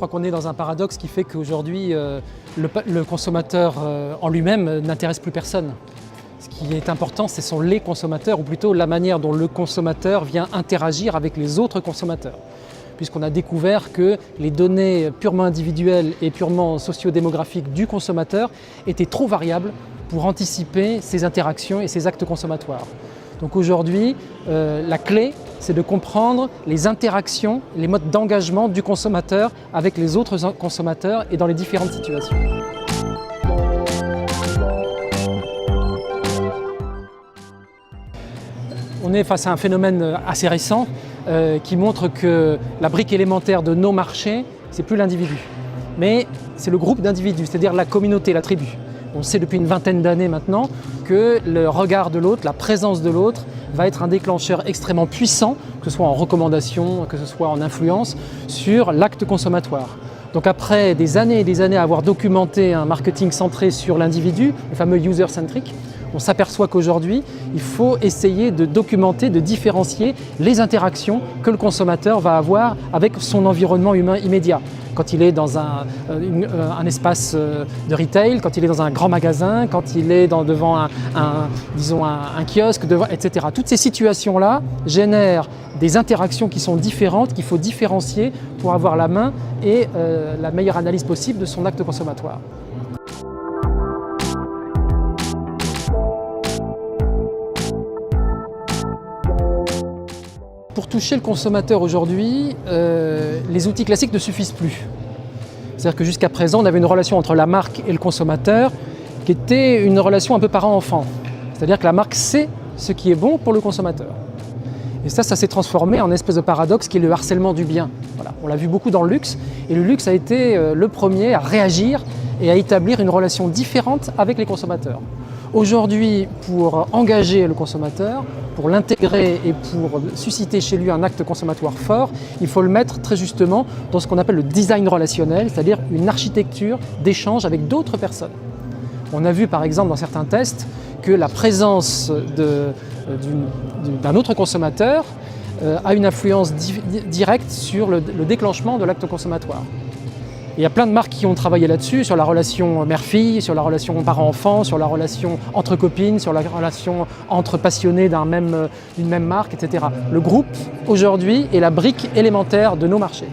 crois qu'on est dans un paradoxe qui fait qu'aujourd'hui, le consommateur en lui-même n'intéresse plus personne. Ce qui est important, ce sont les consommateurs, ou plutôt la manière dont le consommateur vient interagir avec les autres consommateurs. Puisqu'on a découvert que les données purement individuelles et purement socio-démographiques du consommateur étaient trop variables pour anticiper ses interactions et ses actes consommatoires. Donc aujourd'hui, la clé, c'est de comprendre les interactions, les modes d'engagement du consommateur avec les autres consommateurs et dans les différentes situations. On est face à un phénomène assez récent qui montre que la brique élémentaire de nos marchés, c'est plus l'individu, mais c'est le groupe d'individus, c'est-à-dire la communauté, la tribu. On sait depuis une vingtaine d'années maintenant que le regard de l'autre, la présence de l'autre, va être un déclencheur extrêmement puissant, que ce soit en recommandation, que ce soit en influence, sur l'acte consommatoire. Donc après des années et des années à avoir documenté un marketing centré sur l'individu, le fameux user-centric, on s'aperçoit qu'aujourd'hui, il faut essayer de documenter, de différencier les interactions que le consommateur va avoir avec son environnement humain immédiat. Quand il est dans un espace de retail, quand il est dans un grand magasin, quand il est devant un kiosque, etc. Toutes ces situations-là génèrent des interactions qui sont différentes, qu'il faut différencier pour avoir la main et la meilleure analyse possible de son acte consommatoire. Pour toucher le consommateur aujourd'hui, les outils classiques ne suffisent plus. C'est-à-dire que jusqu'à présent, on avait une relation entre la marque et le consommateur qui était une relation un peu parent-enfant. C'est-à-dire que la marque sait ce qui est bon pour le consommateur. Et ça s'est transformé en une espèce de paradoxe qui est le harcèlement du bien. Voilà. On l'a vu beaucoup dans le luxe, et le luxe a été le premier à réagir et à établir une relation différente avec les consommateurs. Aujourd'hui, pour engager le consommateur, pour l'intégrer et pour susciter chez lui un acte consommatoire fort, il faut le mettre très justement dans ce qu'on appelle le design relationnel, c'est-à-dire une architecture d'échange avec d'autres personnes. On a vu par exemple dans certains tests que la présence d'un autre consommateur a une influence directe sur le déclenchement de l'acte consommatoire. Il y a plein de marques qui ont travaillé là-dessus, sur la relation mère-fille, sur la relation parent-enfant, sur la relation entre copines, sur la relation entre passionnés d'une même marque, etc. Le groupe, aujourd'hui, est la brique élémentaire de nos marchés.